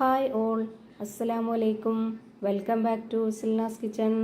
Hi all, അസ്സലാമു അലൈക്കും. Welcome back to Silnas kitchen.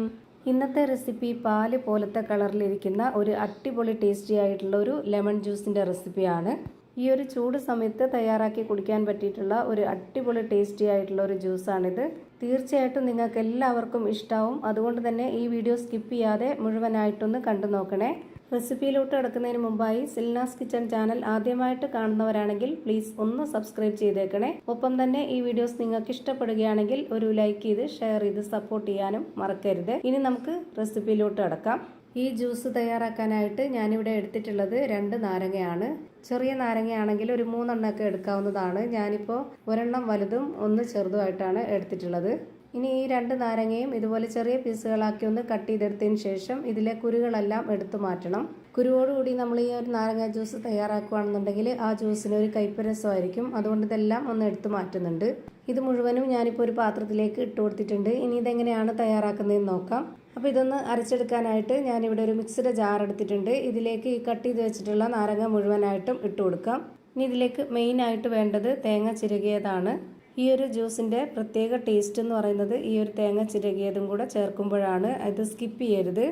ഇന്നത്തെ റെസിപ്പി പാല് പോലത്തെ കളറിലിരിക്കുന്ന ഒരു അടിപൊളി ടേസ്റ്റി ആയിട്ടുള്ള ഒരു ലെമൺ ജ്യൂസിൻ്റെ റെസിപ്പിയാണ്. ഈ ഒരു ചൂട് സമയത്ത് തയ്യാറാക്കി കുടിക്കാൻ പറ്റിയിട്ടുള്ള ഒരു അടിപൊളി ടേസ്റ്റി ആയിട്ടുള്ള ഒരു ജ്യൂസാണിത്. തീർച്ചയായിട്ടും നിങ്ങൾക്ക് എല്ലാവർക്കും ഇഷ്ടാവും. അതുകൊണ്ട് തന്നെ ഈ വീഡിയോ സ്കിപ്പ് ചെയ്യാതെ മുഴുവനായിട്ടൊന്ന് കണ്ടു നോക്കണേ. റെസിപ്പിയിലോട്ട് കിടക്കുന്നതിന് മുമ്പായി സിൽനാസ് കിച്ചൺ ചാനൽ ആദ്യമായിട്ട് കാണുന്നവരാണെങ്കിൽ പ്ലീസ് ഒന്ന് സബ്സ്ക്രൈബ് ചെയ്തേക്കണേ. ഒപ്പം തന്നെ ഈ വീഡിയോസ് നിങ്ങൾക്ക് ഇഷ്ടപ്പെടുകയാണെങ്കിൽ ഒരു ലൈക്ക് ചെയ്ത് ഷെയർ ചെയ്ത് സപ്പോർട്ട് ചെയ്യാനും മറക്കരുത്. ഇനി നമുക്ക് റെസിപ്പിയിലോട്ട് കിടക്കാം. ഈ ജ്യൂസ് തയ്യാറാക്കാനായിട്ട് ഞാനിവിടെ എടുത്തിട്ടുള്ളത് 2 നാരങ്ങയാണ്. ചെറിയ നാരങ്ങയാണെങ്കിൽ ഒരു 3 എണ്ണമൊക്കെ എടുക്കാവുന്നതാണ്. ഞാനിപ്പോൾ ഒരെണ്ണം വലുതും 1 ചെറുതുമായിട്ടാണ് എടുത്തിട്ടുള്ളത്. ഇനി ഈ 2 നാരങ്ങയും ഇതുപോലെ ചെറിയ പീസുകളാക്കി ഒന്ന് കട്ട് ചെയ്തെടുത്തതിന് ശേഷം ഇതിലെ കുരുകളെല്ലാം എടുത്തു മാറ്റണം. കുരുവോടുകൂടി നമ്മൾ ഈ ഒരു നാരങ്ങ ജ്യൂസ് തയ്യാറാക്കുകയാണെന്നുണ്ടെങ്കിൽ ആ ജ്യൂസിന് ഒരു കയ്പ്പ് രസമായിരിക്കും. അതുകൊണ്ട് ഇതെല്ലാം ഒന്ന് എടുത്തു മാറ്റുന്നുണ്ട്. ഇത് മുഴുവനും ഞാനിപ്പോൾ ഒരു പാത്രത്തിലേക്ക് ഇട്ട് കൊടുത്തിട്ടുണ്ട്. ഇനി ഇതെങ്ങനെയാണ് തയ്യാറാക്കുന്നതെന്ന് നോക്കാം. അപ്പോൾ ഇതൊന്ന് അരച്ചെടുക്കാനായിട്ട് ഞാനിവിടെ ഒരു മിക്സിയുടെ ജാർ എടുത്തിട്ടുണ്ട്. ഇതിലേക്ക് ഈ കട്ട് ചെയ്ത് വെച്ചിട്ടുള്ള നാരങ്ങ മുഴുവനായിട്ടും ഇട്ട് കൊടുക്കാം. ഇനി ഇതിലേക്ക് മെയിനായിട്ട് വേണ്ടത് തേങ്ങ ചിരകിയതാണ്. ഈ ഒരു ജ്യൂസിൻ്റെ പ്രത്യേക ടേസ്റ്റ് എന്ന് പറയുന്നത് ഈ ഒരു തേങ്ങ ചിരകിയതും കൂടെ ചേർക്കുമ്പോഴാണ്. ഇത് സ്കിപ്പ് ചെയ്യരുത്.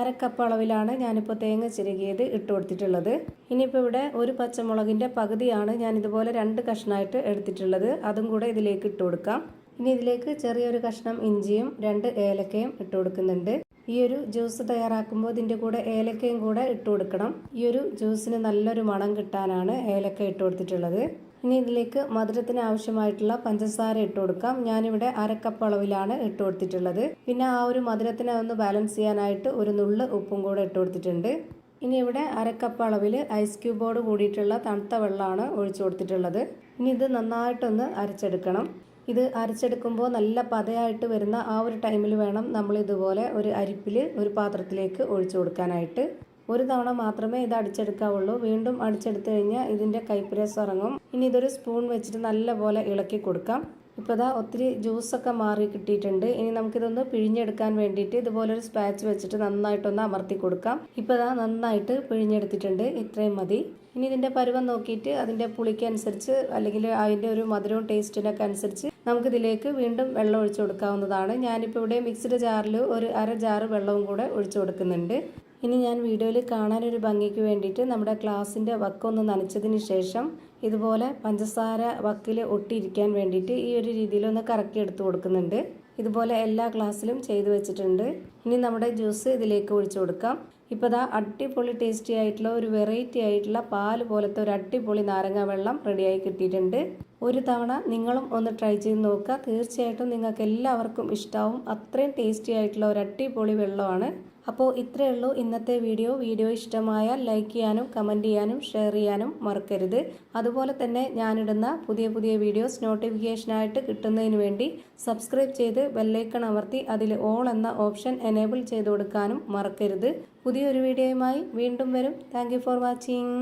1/2 കപ്പ് അളവിലാണ് ഞാനിപ്പോൾ തേങ്ങ ചിരകിയത് ഇട്ട് കൊടുത്തിട്ടുള്ളത്. ഇനിയിപ്പോൾ ഇവിടെ ഒരു പച്ചമുളകിൻ്റെ പകുതിയാണ് ഞാൻ ഇതുപോലെ 2 കഷ്ണമായിട്ട് എടുത്തിട്ടുള്ളത്. അതും കൂടെ ഇതിലേക്ക് ഇട്ട് കൊടുക്കാം. ഇനി ഇതിലേക്ക് ചെറിയൊരു കഷ്ണം ഇഞ്ചിയും 2 ഏലക്കയും ഇട്ട് കൊടുക്കുന്നുണ്ട്. ഈ ഒരു ജ്യൂസ് തയ്യാറാക്കുമ്പോൾ ഇതിൻ്റെ കൂടെ ഏലക്കയും കൂടെ ഇട്ട് കൊടുക്കണം. ഈ ഒരു ജ്യൂസിന് നല്ലൊരു മണം കിട്ടാനാണ് ഏലക്ക ഇട്ട് കൊടുത്തിട്ടുള്ളത്. ഇനി ഇതിലേക്ക് മധുരത്തിന് ആവശ്യമായിട്ടുള്ള പഞ്ചസാര ഇട്ട് കൊടുക്കാം. ഞാനിവിടെ 1/2 കപ്പ് അളവിലാണ് ഇട്ട് കൊടുത്തിട്ടുള്ളത്. പിന്നെ ആ ഒരു മധുരത്തിനെ ഒന്ന് ബാലൻസ് ചെയ്യാനായിട്ട് ഒരു നുള്ള് ഉപ്പും കൂടെ ഇട്ട് കൊടുത്തിട്ടുണ്ട്. ഇനി ഇവിടെ 1/2 കപ്പ് അളവിൽ ഐസ് ക്യൂബോട് കൂടിയിട്ടുള്ള തണുത്ത വെള്ളമാണ് ഒഴിച്ചു കൊടുത്തിട്ടുള്ളത്. ഇനി ഇത് നന്നായിട്ടൊന്ന് അരച്ചെടുക്കണം. ഇത് അരച്ചെടുക്കുമ്പോൾ നല്ല പതയായിട്ട് വരുന്ന ആ ഒരു ടൈമിൽ വേണം നമ്മൾ ഇതുപോലെ ഒരു അരിപ്പിൽ ഒരു പാത്രത്തിലേക്ക് ഒഴിച്ചു കൊടുക്കാനായിട്ട്. ഒരു തവണ മാത്രമേ ഇത് അടിച്ചെടുക്കാവുള്ളൂ. വീണ്ടും അടിച്ചെടുത്തു കഴിഞ്ഞാൽ ഇതിൻ്റെ കയ്പ്പ് രസം ഇറങ്ങും. ഇനി ഇതൊരു സ്പൂൺ വെച്ചിട്ട് നല്ലപോലെ ഇളക്കി കൊടുക്കാം. ഇപ്പോൾ ഇതാ ഒത്തിരി ജ്യൂസൊക്കെ മാറി കിട്ടിയിട്ടുണ്ട്. ഇനി നമുക്കിതൊന്ന് പിഴിഞ്ഞെടുക്കാൻ വേണ്ടിയിട്ട് ഇതുപോലൊരു സ്പാച്ച് വെച്ചിട്ട് നന്നായിട്ടൊന്ന് അമർത്തി കൊടുക്കാം. ഇപ്പോൾ ഇതാ നന്നായിട്ട് പിഴിഞ്ഞെടുത്തിട്ടുണ്ട്. ഇത്രയും മതി. ഇനി ഇതിൻ്റെ പരുവം നോക്കിയിട്ട് അതിൻ്റെ പുളിക്കനുസരിച്ച് അല്ലെങ്കിൽ അതിൻ്റെ ഒരു മധുരവും ടേസ്റ്റിനൊക്കെ അനുസരിച്ച് നമുക്കിതിലേക്ക് വീണ്ടും വെള്ളം ഒഴിച്ചു കൊടുക്കാവുന്നതാണ്. ഞാനിപ്പോൾ ഇവിടെ മിക്സിയുടെ ജാറിൽ ഒരു 1/2 ജാറ് വെള്ളവും കൂടെ ഒഴിച്ചു കൊടുക്കുന്നുണ്ട്. ഇനി ഞാൻ വീഡിയോയിൽ കാണാനൊരു ഭംഗിക്ക് വേണ്ടിയിട്ട് നമ്മുടെ ഗ്ലാസിൻ്റെ വക്കൊന്ന് നനച്ചതിന് ശേഷം ഇതുപോലെ പഞ്ചസാര വക്കിൽ ഒട്ടിയിരിക്കാൻ വേണ്ടിയിട്ട് ഈ ഒരു രീതിയിലൊന്ന് കറക്കി എടുത്ത് കൊടുക്കുന്നുണ്ട്. ഇതുപോലെ എല്ലാ ഗ്ലാസ്സിലും ചെയ്തു വെച്ചിട്ടുണ്ട്. ഇനി നമ്മുടെ ജ്യൂസ് ഇതിലേക്ക് ഒഴിച്ചു കൊടുക്കാം. ഇപ്പോൾ ദാ അടിപൊളി ടേസ്റ്റി ആയിട്ടുള്ള ഒരു വെറൈറ്റി ആയിട്ടുള്ള പാല് പോലത്തെ ഒരു അടിപൊളി നാരങ്ങ വെള്ളം റെഡിയായി കിട്ടിയിട്ടുണ്ട്. ഒരു തവണ നിങ്ങളും ഒന്ന് ട്രൈ ചെയ്ത് നോക്കുക. തീർച്ചയായിട്ടും നിങ്ങൾക്ക് എല്ലാവർക്കും ഇഷ്ടാവും. അത്രയും ടേസ്റ്റി ആയിട്ടുള്ള ഒരു അടിപൊളി വെള്ളമാണ്. അപ്പോൾ ഇത്രയേ ഉള്ളൂ ഇന്നത്തെ വീഡിയോ ഇഷ്ടമായാൽ ലൈക്ക് ചെയ്യാനും കമൻറ്റ് ചെയ്യാനും ഷെയർ ചെയ്യാനും മറക്കരുത്. അതുപോലെ തന്നെ ഞാനിടുന്ന പുതിയ വീഡിയോസ് നോട്ടിഫിക്കേഷനായിട്ട് കിട്ടുന്നതിന് വേണ്ടി സബ്സ്ക്രൈബ് ചെയ്ത് ബെല്ലൈക്കൺ അമർത്തി അതിൽ ഓൾ എന്ന ഓപ്ഷൻ എനേബിൾ ചെയ്ത് കൊടുക്കാനും മറക്കരുത്. പുതിയൊരു വീഡിയോയുമായി വീണ്ടും വരും. Thank you for watching.